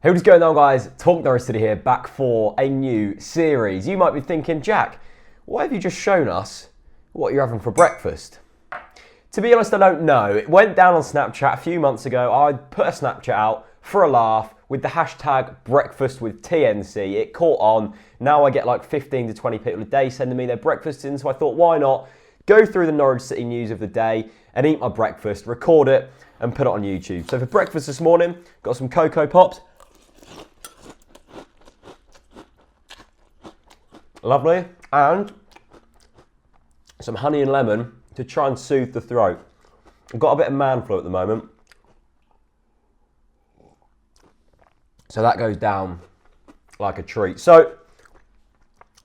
Hey, what's going on, guys? TalkNorwichCity here, back for a new series. You might be thinking, Jack, why have you just shown us what you're having for breakfast? To be honest, I don't know. It went down on Snapchat a few months ago. I put a Snapchat out for a laugh with the hashtag breakfast with TNC. It caught on. Now I get like 15 to 20 people a day sending me their breakfasts in, so I thought, why not go through the Norwich City news of the day and eat my breakfast, record it, and put it on YouTube. So for breakfast this morning, got some Cocoa Pops. Lovely, and some honey and lemon to try and soothe the throat. I've got a bit of man flu at the moment, so that goes down like a treat. So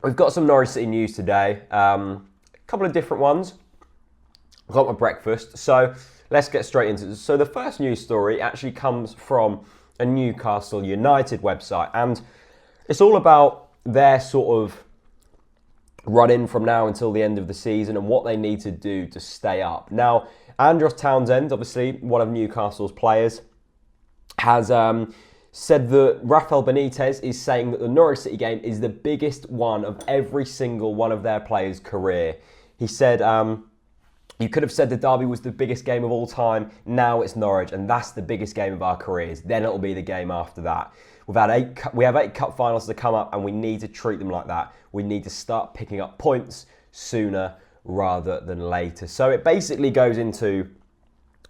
we've got some Norwich City news today, a couple of different ones. I've got my breakfast, so let's get straight into it. So the first news story actually comes from a Newcastle United website, and it's all about their sort of run in from now until the end of the season and what they need to do to stay up. Now, Andros Townsend, obviously one of Newcastle's players, has said that Rafael Benitez is saying that the Norwich City game is the biggest one of every single one of their players' career. He said, you could have said the derby was the biggest game of all time. Now it's Norwich, and that's the biggest game of our careers. Then it'll be the game after that. We have 8 cup finals to come up, and we need to treat them like that. We need to start picking up points sooner rather than later. So it basically goes into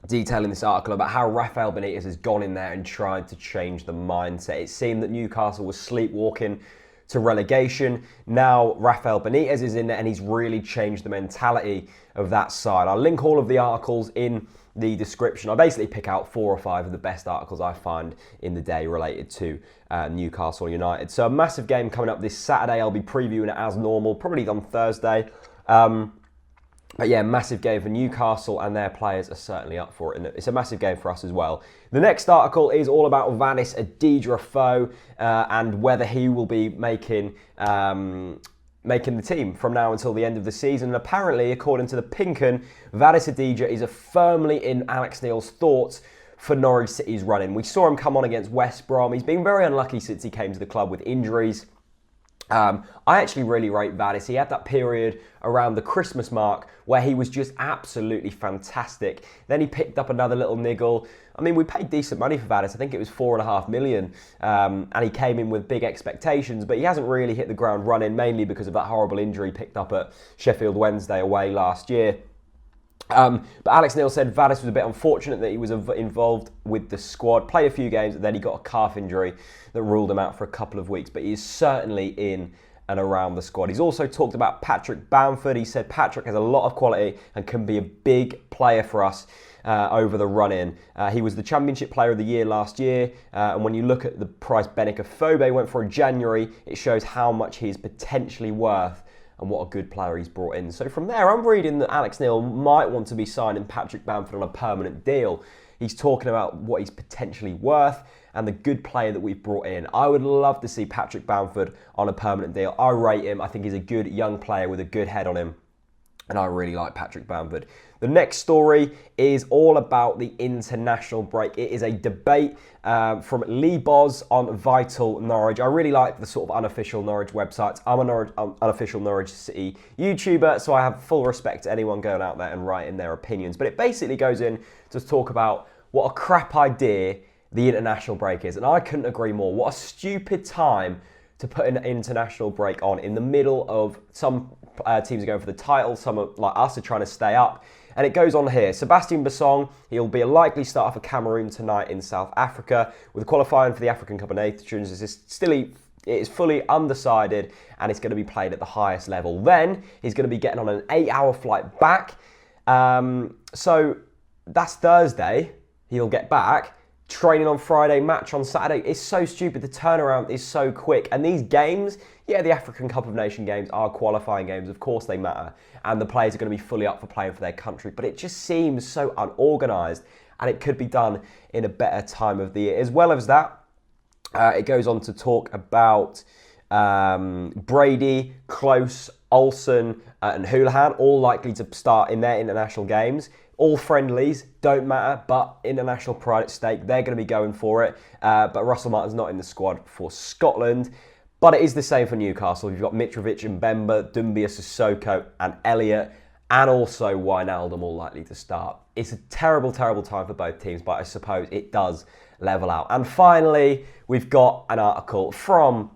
detail in this article about how Rafael Benitez has gone in there and tried to change the mindset. It seemed that Newcastle was sleepwalking to relegation. Now Rafael Benitez is in there and he's really changed the mentality of that side. I'll link all of the articles in the description. I basically pick out 4 or 5 of the best articles I find in the day related to Newcastle United. So a massive game coming up this Saturday. I'll be previewing it as normal, probably on Thursday. But yeah, massive game for Newcastle, and their players are certainly up for it. And it's a massive game for us as well. The next article is all about Vanis Adedra-Foe and whether he will be making the team from now until the end of the season. And apparently, according to the Pinken, Vanis Adedra is firmly in Alex Neil's thoughts for Norwich City's run-in. We saw him come on against West Brom. He's been very unlucky since he came to the club with injuries. I actually really rate Vanis. He had that period around the Christmas mark where he was just absolutely fantastic. Then he picked up another little niggle. I mean, we paid decent money for Vanis. I think it was $4.5 million. And he came in with big expectations, but he hasn't really hit the ground running, mainly because of that horrible injury picked up at Sheffield Wednesday away last year. But Alex Neil said Vanis was a bit unfortunate that he was involved with the squad, played a few games, and then he got a calf injury that ruled him out for a couple of weeks. But he is certainly in and around the squad. He's also talked about Patrick Bamford. He said Patrick has a lot of quality and can be a big player for us over the run-in. He was the Championship Player of the Year last year, and when you look at the price Benica-Fobe went for in January, it shows how much he is potentially worth and what a good player he's brought in. So from there, I'm reading that Alex Neil might want to be signing Patrick Bamford on a permanent deal. He's talking about what he's potentially worth and the good player that we've brought in. I would love to see Patrick Bamford on a permanent deal. I rate him. I think he's a good young player with a good head on him. And I really like Patrick Bamford. The next story is all about the international break. It is a debate from Lee Boz on Vital Norwich. I really like the sort of unofficial Norwich websites. I'm an unofficial Norwich City YouTuber, so I have full respect to anyone going out there and writing their opinions. But it basically goes in to talk about what a crap idea the international break is. And I couldn't agree more. What a stupid time to put an international break on in the middle of some teams are going for the title, some like us are trying to stay up. And it goes on here. Sebastian Bassong, he'll be a likely starter for Cameroon tonight in South Africa. With qualifying for the African Cup of Nations, it is fully undecided and it's going to be played at the highest level. Then he's going to be getting on an 8-hour flight back. So that's Thursday. He'll get back. Training on Friday, match on Saturday. It's so stupid. The turnaround is so quick. And these games, yeah, the African Cup of Nations games are qualifying games. Of course they matter. And the players are going to be fully up for playing for their country. But it just seems so unorganised. And it could be done in a better time of the year. As well as that, it goes on to talk about Brady, Close, Olsen and Houlihan, all likely to start in their international games. All friendlies don't matter, but international pride at stake. They're going to be going for it. But Russell Martin's not in the squad for Scotland. But it is the same for Newcastle. You've got Mitrovic and Bamford, Doumbia, Sissoko and Elliott, and also Wijnaldum all likely to start. It's a terrible, terrible time for both teams, but I suppose it does level out. And finally, we've got an article from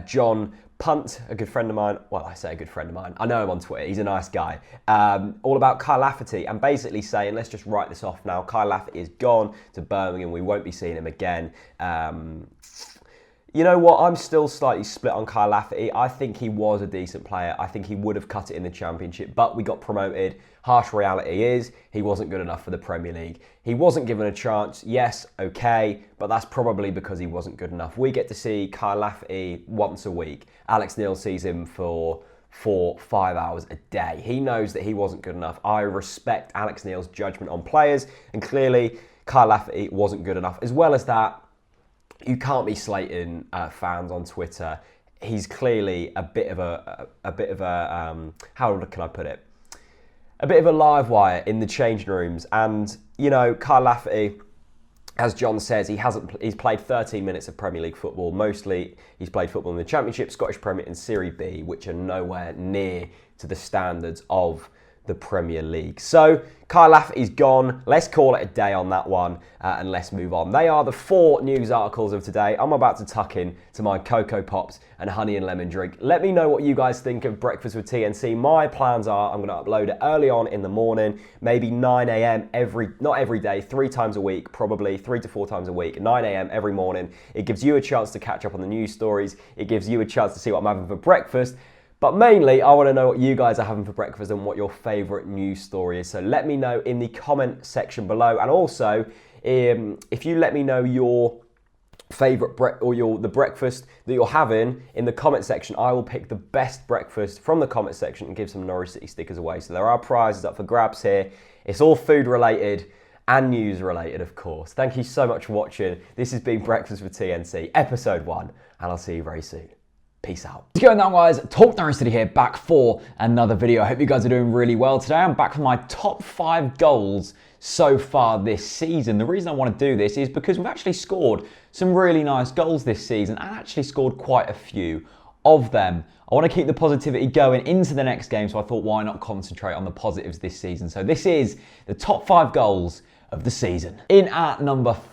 John Punt, a good friend of mine. Well, I say a good friend of mine. I know him on Twitter. He's a nice guy. All about Kyle Lafferty and basically saying, let's just write this off now. Kyle Lafferty is gone to Birmingham. We won't be seeing him again. You know what? I'm still slightly split on Kyle Lafferty. I think he was a decent player. I think he would have cut it in the Championship, but we got promoted. Harsh reality is he wasn't good enough for the Premier League. He wasn't given a chance. Yes, okay, but that's probably because he wasn't good enough. We get to see Kyle Lafferty once a week. Alex Neil sees him for 4-5 hours a day. He knows that he wasn't good enough. I respect Alex Neil's judgment on players, and clearly Kyle Lafferty wasn't good enough. As well as that, you can't be slating fans on Twitter. He's clearly a bit of a how can I put it? A bit of a live wire in the changing rooms. And you know, Kyle Lafferty, as John says, he's played 13 minutes of Premier League football. Mostly, he's played football in the Championship, Scottish Premier, and Serie B, which are nowhere near to the standards of the Premier League. So Kyle Lafferty's gone. Let's call it a day on that one and let's move on. They are the 4 news articles of today. I'm about to tuck in to my Cocoa Pops and honey and lemon drink. Let me know what you guys think of Breakfast with TNC. My plans are I'm going to upload it early on in the morning, maybe 9 a.m. not every day, 3 times a week, probably 3 to 4 times a week, 9 a.m. every morning. It gives you a chance to catch up on the news stories. It gives you a chance to see what I'm having for breakfast. But mainly, I want to know what you guys are having for breakfast and what your favourite news story is. So let me know in the comment section below. And also, if you let me know your favourite the breakfast that you're having in the comment section, I will pick the best breakfast from the comment section and give some Norwich City stickers away. So there are prizes up for grabs here. It's all food related and news related, of course. Thank you so much for watching. This has been Breakfast with TNC, episode 1, and I'll see you very soon. Peace out. What's going on, guys? TalkNorwichCity here, back for another video. I hope you guys are doing really well. Today I'm back for my top 5 goals so far this season. The reason I want to do this is because we've actually scored some really nice goals this season and actually scored quite a few of them. I want to keep the positivity going into the next game, so I thought why not concentrate on the positives this season. So this is the top 5 goals of the season. In at number 5.